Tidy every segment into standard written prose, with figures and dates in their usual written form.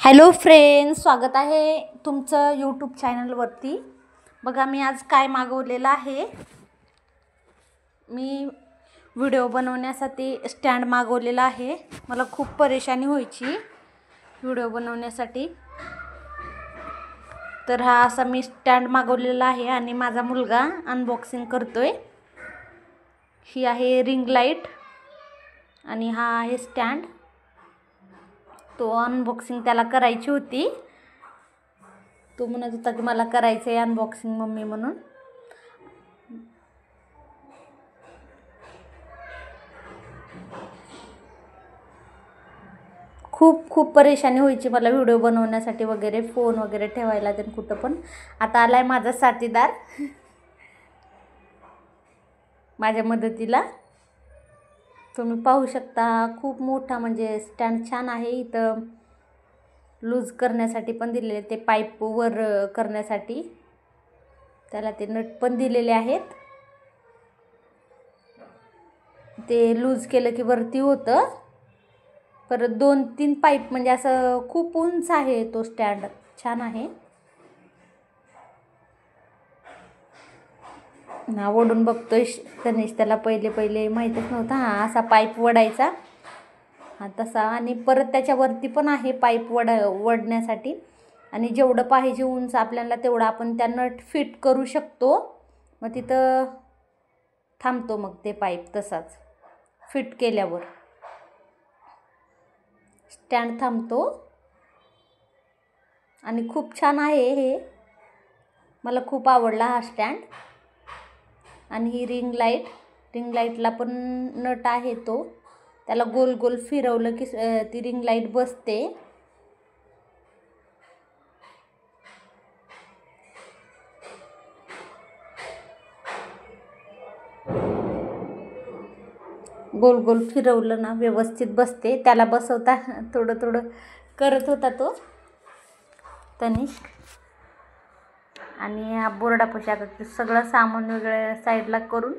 Hello friends, स्वागत आहे तुमचं यूट्यूब चॅनलवरती। बघा मी आज काय मागवलेलं आहे। मी व्हिडिओ बनवण्यासाठी स्टँड मागवलेला आहे। मला खूप परेशानी व्हायची व्हिडिओ बनवण्यासाठी, तर हा असा मी स्टँड मागवलेला आहे आणि माझा मुलगा अनबॉक्सिंग करतोय। ही आहे रिंग लाईट आणि हा आहे स्टँड। तो अनबॉक्सिंग त्याला करायची होती। तो म्हणत होता की मला करायचं आहे अनबॉक्सिंग मम्मी म्हणून। खूप परेशानी व्हायची मला व्हिडिओ बनवण्यासाठी वगैरे, फोन वगैरे ठेवायला ते कुठं पण। आता आलाय माझा साथीदार माझ्या मदतीला। तुम्ही पाहू शकता खूप मोठा म्हणजे स्टँड छान आहे। इथं लूज करण्यासाठी पण दिलेले, ते पाईप वर करण्यासाठी त्याला ते नट पण दिलेले आहेत। ते लूज केलं की वरती होतं। परत 2-3 पाईप म्हणजे असं खूप उंच आहे तो स्टँड, छान आहे ना। ओढून बघतोय तनिष, त्याला पहिले माहीतच नव्हता हा असा पाईप वडायचा, हा तसा। आणि परत त्याच्यावरती पण आहे पाईप वडण्यासाठी, आणि जेवढं पाहिजे उंच आपल्याला तेवढं आपण त्या नट फिट करू शकतो। मग तिथं थांबतो मग ते पाईप तसाच फिट केल्यावर स्टँड थांबतो। आणि खूप छान आहे हे, मला खूप आवडला हा स्टँड। आणि ही रिंग लाईटला पण नट आहे, तो त्याला गोल गोल फिरवलं की ती रिंग लाईट बसते। गोल गोल फिरवलं ना व्यवस्थित बसते। त्याला बसवता थोडं करत होता तो तनिष। आणि हा बोर्डापाशी आता सगळं सामान वेगळ्या साईडला करून,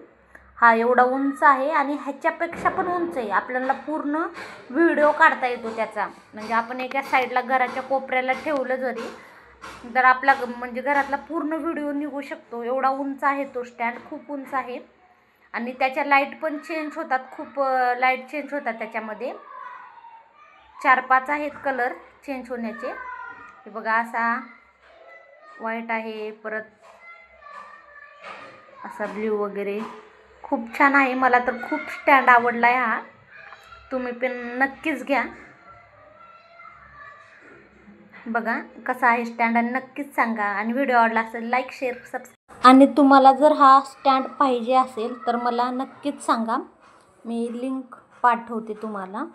हा एवढा उंच आहे आणि ह्याच्यापेक्षा पण उंच आहे। आपल्याला पूर्ण व्हिडिओ काढता येतो त्याचा, म्हणजे आपण एका साईडला घराच्या कोपऱ्याला ठेवलं जरी तर आपला म्हणजे घरातला पूर्ण व्हिडिओ निघू शकतो। एवढा उंच आहे तो स्टँड, खूप उंच आहे। आणि त्याच्या लाईट पण चेंज होतात, खूप लाईट चेंज होतात त्याच्यामध्ये। 4-5 आहेत कलर चेंज होण्याचे। हे बघा, असा व्हाईट आहे, परत असा ब्ल्यू वगैरे, खूप छान आहे। मला तर खूप स्टँड आवडलाय हा, तुम्ही पण नक्कीच घ्या। बघा कसा आहे स्टँड आणि नक्कीच सांगा। आणि व्हिडिओ आवडला असेल लाईक, शेअर, सबस्क्राईब। आणि तुम्हाला जर हा स्टँड पाहिजे असेल तर मला नक्कीच सांगा, मी लिंक पाठवते तुम्हाला।